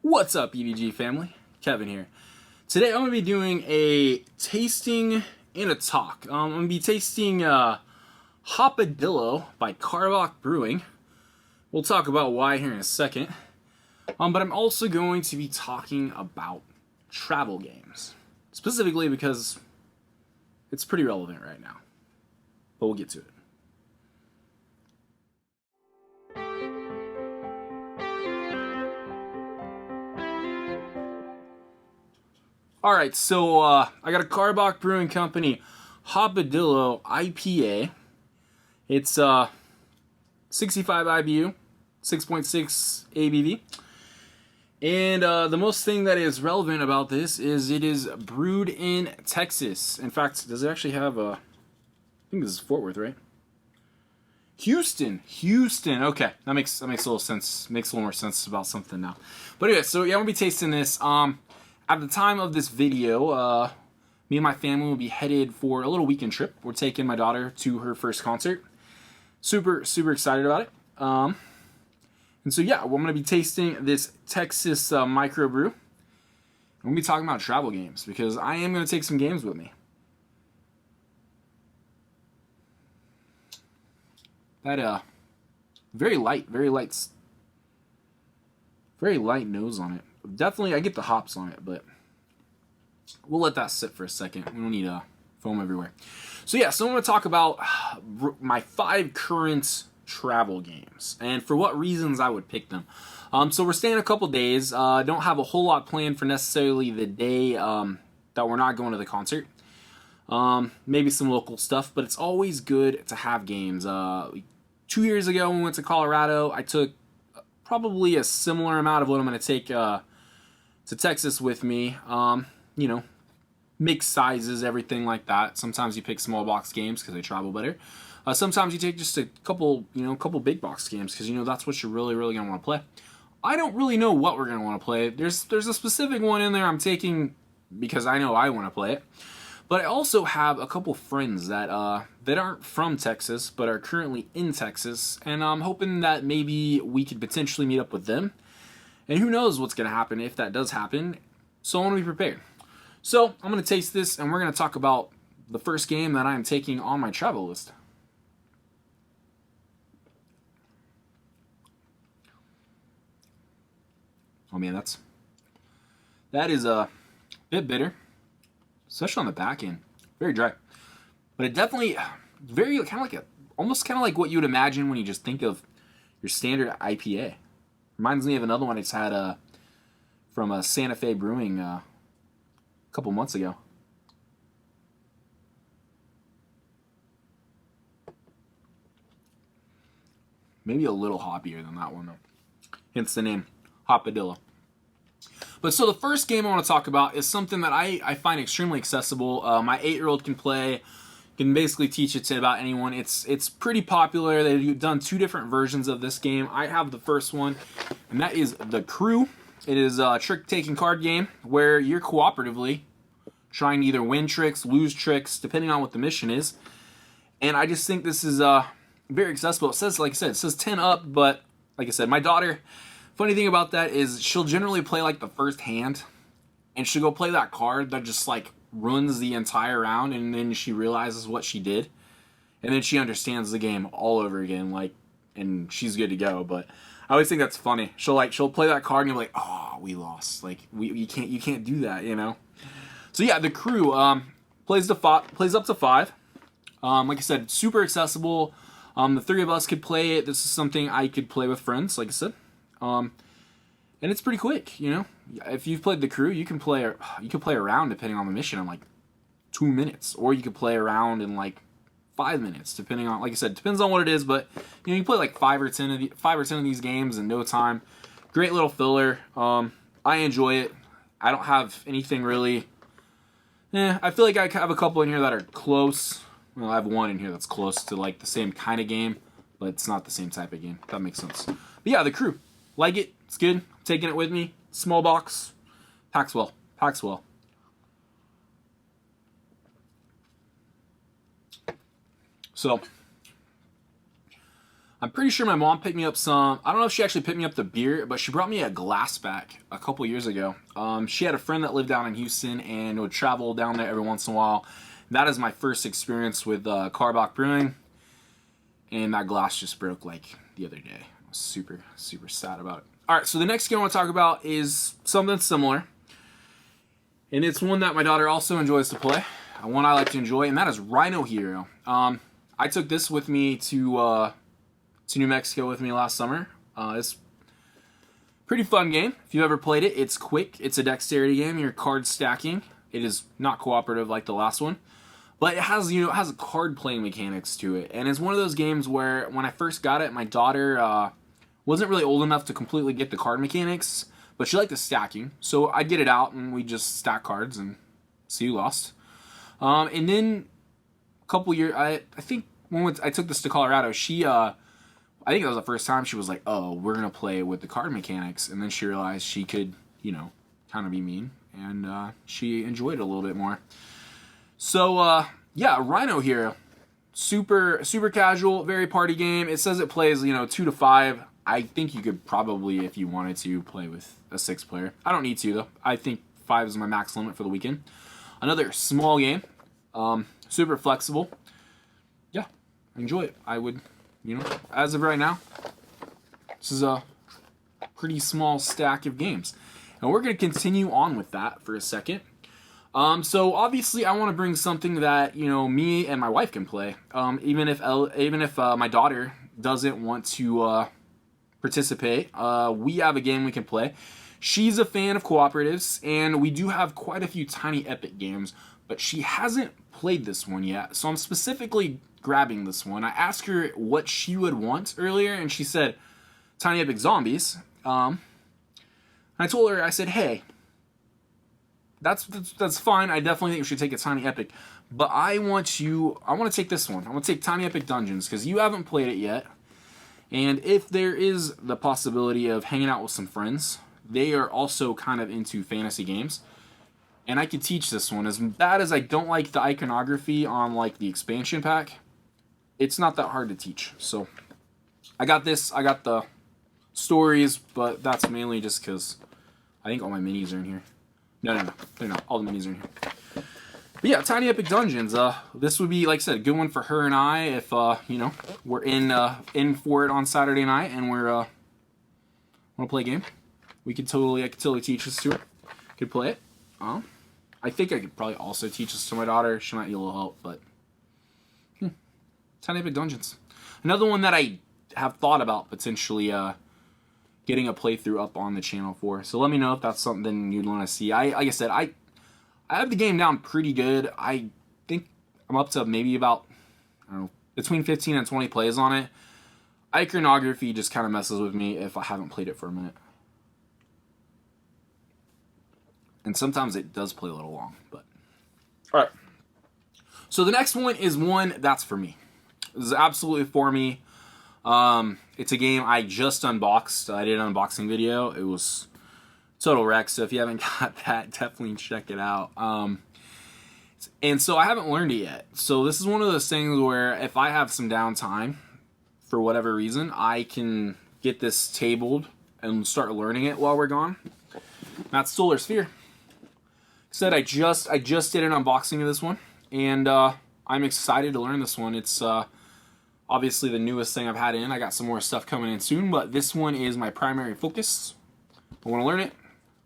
What's up, E.D.G family? Kevin here. Today I'm going to be doing a tasting and a talk. I'm going to be tasting Hopadillo by Karbach Brewing. We'll talk about why here in a second. But I'm also going to be talking about travel games. Specifically because it's pretty relevant right now. But we'll get to it. Alright, so I got a Karbach Brewing Company Hopadillo IPA. It's 65 IBU, 6.6 ABV. And the most thing that is relevant about this is it is brewed in Texas. In fact, does it actually have a... I think this is Fort Worth, right? Houston. Okay, that makes a little sense. Makes a little more sense about something now. But anyway, so yeah, I'm gonna be tasting this. At the time of this video, me and my family will be headed for a little weekend trip. We're taking my daughter to her first concert. Super excited about it. And so yeah, we're going to be tasting this Texas microbrew. I'm going to be talking about travel games because I am going to take some games with me. That very light nose on it. Definitely, I get the hops on it, but we'll let that sit for a second. We don't need foam everywhere. So yeah, so I'm going to talk about my 5 current travel games and for what reasons I would pick them. So we're staying a couple days. Don't have a whole lot planned for necessarily the day that we're not going to the concert. Maybe some local stuff, but it's always good to have games. 2 years ago when we went to Colorado, I took probably a similar amount of what I'm going to take to Texas with me. You know, mixed sizes, everything like that. Sometimes you pick small box games because they travel better. Sometimes you take just a couple big box games because that's what you're really going to want to play. I don't really know what we're going to want to play. There's a specific one in there I'm taking because I know I want to play it. But I also have a couple friends that aren't from Texas but are currently in Texas, and I'm hoping that maybe we could potentially meet up with them. And who knows what's going to happen if that does happen. So I want to be prepared. So I'm going to taste this, and we're going to talk about the first game that I am taking on my travel list. Oh man, that is a bit bitter, especially on the back end. Very dry, but it definitely very almost kind of like what you would imagine when you just think of your standard IPA. Reminds me of another one I just had from Santa Fe Brewing a couple months ago. Maybe a little hoppier than that one though. Hence the name, Hopadillo. But so the first game I want to talk about is something that I find extremely accessible. My 8-year-old can play. Can basically teach it to about anyone. It's pretty popular. They've done 2 different versions of this game. I have the first one, and that is The Crew. It is a trick-taking card game where you're cooperatively trying to either win tricks, lose tricks, depending on what the mission is. And I just think this is very accessible. It says, like I said, it says 10 up, but like I said, my daughter, funny thing about that is she'll generally play like the first hand, and she'll go play that card that just like runs the entire round, and then she realizes what she did, and then she understands the game all over again, like, and she's good to go. But I always think that's funny. She'll play that card and you're like, oh, we lost. Like you can't do that, So yeah, The Crew plays up to 5. Like I said, super accessible. The 3 of us could play it. This is something I could play with friends, like I said. And it's pretty quick, If you've played The Crew, you can play around depending on the mission in like 2 minutes, or you could play around in like 5 minutes, depending on, like I said, depends on what it is. But you can play like 5 or 10 of these games in no time. Great little filler. I enjoy it. I don't have anything really. I feel like I have a couple in here that are close. Well, I have one in here that's close to like the same kind of game, but it's not the same type of game. If that makes sense. But yeah, The Crew. Like it. It's good. I'm taking it with me. Small box. Packs well. So, I'm pretty sure my mom picked me up some. I don't know if she actually picked me up the beer, but she brought me a glass back a couple years ago. She had a friend that lived down in Houston and would travel down there every once in a while. That is my first experience with Karbach Brewing, and that glass just broke like the other day. I was super, super sad about it. All right, so the next game I want to talk about is something similar, and it's one that my daughter also enjoys to play, one I like to enjoy, and that is Rhino Hero. I took this with me to New Mexico with me last summer. It's a pretty fun game. If you've ever played it, it's quick. It's a dexterity game. You're card stacking. It is not cooperative like the last one, but it has a card playing mechanics to it, and it's one of those games where when I first got it, my daughter wasn't really old enough to completely get the card mechanics, but she liked the stacking, so I'd get it out and we just stack cards and see who lost. And then a couple years, I think when I took this to Colorado, I think that was the first time she was like, oh, we're going to play with the card mechanics. And then she realized she could, kind of be mean. And she enjoyed it a little bit more. So, yeah, Rhino Hero. Super, super casual, very party game. It says it plays, 2 to 5. I think you could probably, if you wanted to, play with a 6 player. I don't need to, though. I think 5 is my max limit for the weekend. Another small game. Super flexible. Yeah, enjoy it. I would... as of right now, this is a pretty small stack of games. And we're going to continue on with that for a second. So obviously I want to bring something that, me and my wife can play. Even if my daughter doesn't want to participate, we have a game we can play. She's a fan of cooperatives, and we do have quite a few Tiny Epic games, but she hasn't played this one yet. So I'm specifically grabbing this one. I asked her what she would want earlier, and she said Tiny Epic Zombies. I told her, I said, hey, that's fine. I definitely think we should take a Tiny Epic, but I want to take this one. I want to take Tiny Epic Dungeons because you haven't played it yet, and if there is the possibility of hanging out with some friends, they are also kind of into fantasy games. And I could teach this one. As bad as I don't like the iconography on like the expansion pack, it's not that hard to teach. So I got this. I got the stories, but that's mainly just because I think all my minis are in here. No, they're not. All the minis are in here. But yeah, Tiny Epic Dungeons. This would be, like I said, a good one for her and I if we're in for it on Saturday night and we're want to play a game. I could totally teach this to her. Could play it. I think I could probably also teach this to my daughter. She might need a little help, but Tiny Epic Dungeons. Another one that I have thought about potentially getting a playthrough up on the channel for. So let me know if that's something you'd want to see. Like I said, I have the game down pretty good. I think I'm up to maybe about, I don't know, between 15 and 20 plays on it. Iconography just kind of messes with me if I haven't played it for a minute. And sometimes it does play a little long, but... Alright. So the next one is one that's for me. This is absolutely for me. It's a game I just unboxed. I did an unboxing video. It was total wreck, so if you haven't got that, definitely check it out. And so I haven't learned it yet. So this is one of those things where if I have some downtime, for whatever reason, I can get this tabled and start learning it while we're gone. That's Solar Sphere. Said I just did an unboxing of this one, and I'm excited to learn this one. It's obviously the newest thing I've had in. I got some more stuff coming in soon, but this one is my primary focus. I want to learn it.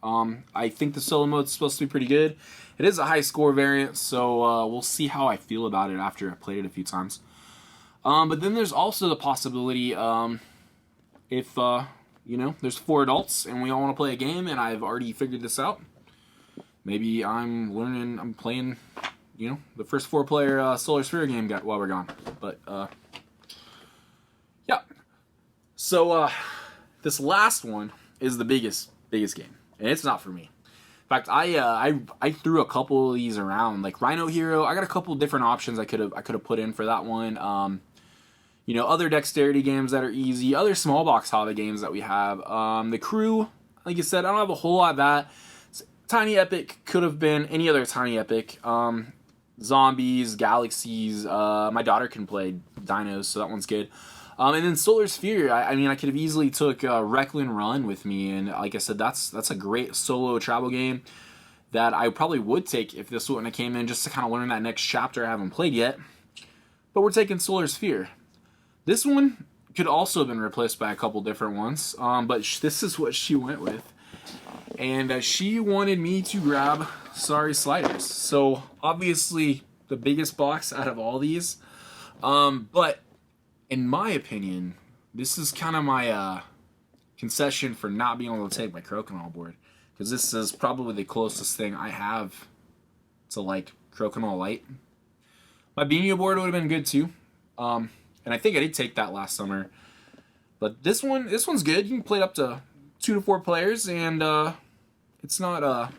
I think the solo mode is supposed to be pretty good. It is a high score variant, so we'll see how I feel about it after I've played it a few times. But then there's also the possibility if there's 4 adults and we all want to play a game, and I've already figured this out. Maybe I'm playing, the first 4-player Solar Sphere game while we're gone. But, yeah. So, this last one is the biggest game. And it's not for me. In fact, I threw a couple of these around. Like Rhino Hero, I got a couple different options I could have put in for that one. Other dexterity games that are easy. Other small box hobby games that we have. The Crew, like I said, I don't have a whole lot of that. Tiny Epic could have been any other Tiny Epic. Zombies, Galaxies. My daughter can play Dinos, so that one's good. And then Solar Sphere, I mean, I could have easily took Recklin Run with me, and like I said, that's a great solo travel game that I probably would take if this wouldn't have came in, just to kind of learn that next chapter I haven't played yet. But we're taking Solar Sphere. This one could also have been replaced by a couple different ones, but this is what she went with. And she wanted me to grab Sorry Sliders. So obviously the biggest box out of all these. But in my opinion, this is kind of my concession for not being able to take my Crokinole board. Because this is probably the closest thing I have to like Crokinole Light. My Beanie board would have been good too. And I think I did take that last summer. But this one's good. You can play it up to 2 to 4 players, and it's not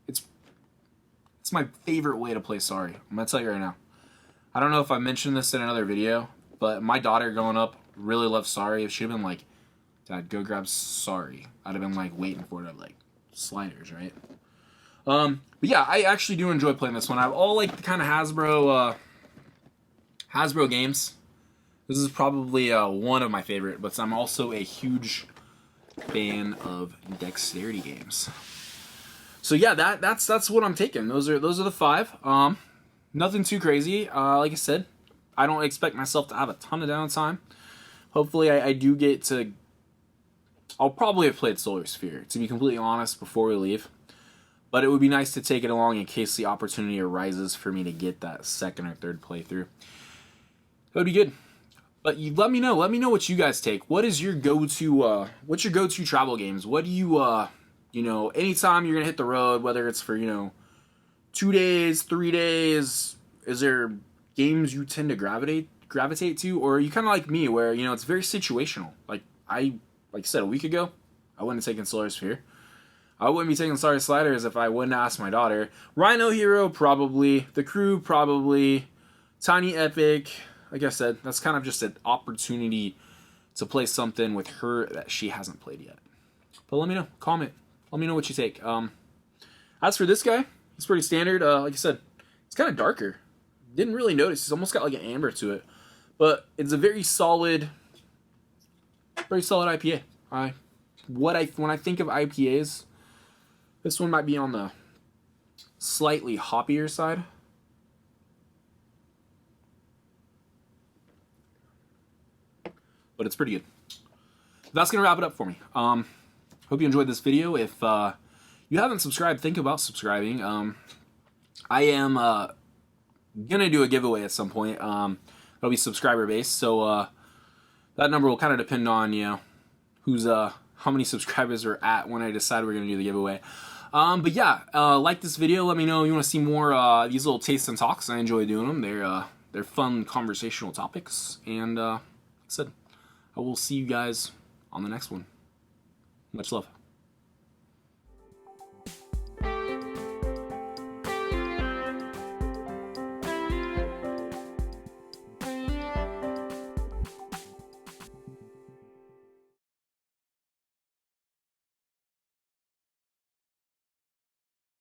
it's my favorite way to play Sorry. I'm gonna tell you right now. I don't know if I mentioned this in another video, but my daughter growing up really loved Sorry. If she'd have been like, "Dad, go grab Sorry," I'd have been like waiting for it, like Sliders, right? But yeah, I actually do enjoy playing this one. I have all like the kind of Hasbro games. This is probably one of my favorite, but I'm also a huge fan of dexterity games. So yeah, that's what I'm taking. Those are the 5. Nothing too crazy. Like I said, I don't expect myself to have a ton of downtime. Hopefully, I do get to. I'll probably have played Solar Sphere, to be completely honest, before we leave. But it would be nice to take it along in case the opportunity arises for me to get that second or third playthrough. That would be good. But you let me know what you guys take. What is your go-to what's your go-to travel games? What do you you know, anytime you're gonna hit the road, whether it's for, you know, 2 days, 3 days, is there games you tend to gravitate to? Or are you kinda like me where, you know, it's very situational? Like I said a week ago, I wouldn't have taken Solar Sphere. I wouldn't be taking Sorry Sliders if I wouldn't ask my daughter. Rhino Hero, probably. The Crew, probably. Tiny Epic. Like I said, that's kind of just an opportunity to play something with her that she hasn't played yet. But let me know. Comment. Let me know what you take. As for this guy, he's pretty standard. Like I said, it's kind of darker. Didn't really notice. He's almost got like an amber to it. But it's a very solid IPA. When I think of IPAs, this one might be on the slightly hoppier side. But it's pretty good. That's going to wrap it up for me. Hope you enjoyed this video. If you haven't subscribed, think about subscribing. I am going to do a giveaway at some point. It'll be subscriber based, so that number will kind of depend on, you know, who's how many subscribers are at when I decide we're going to do the giveaway. But yeah, like this video. Let me know if you want to see more these little tastes and talks. I enjoy doing them. They're fun conversational topics. And like I said, I will see you guys on the next one. Much love.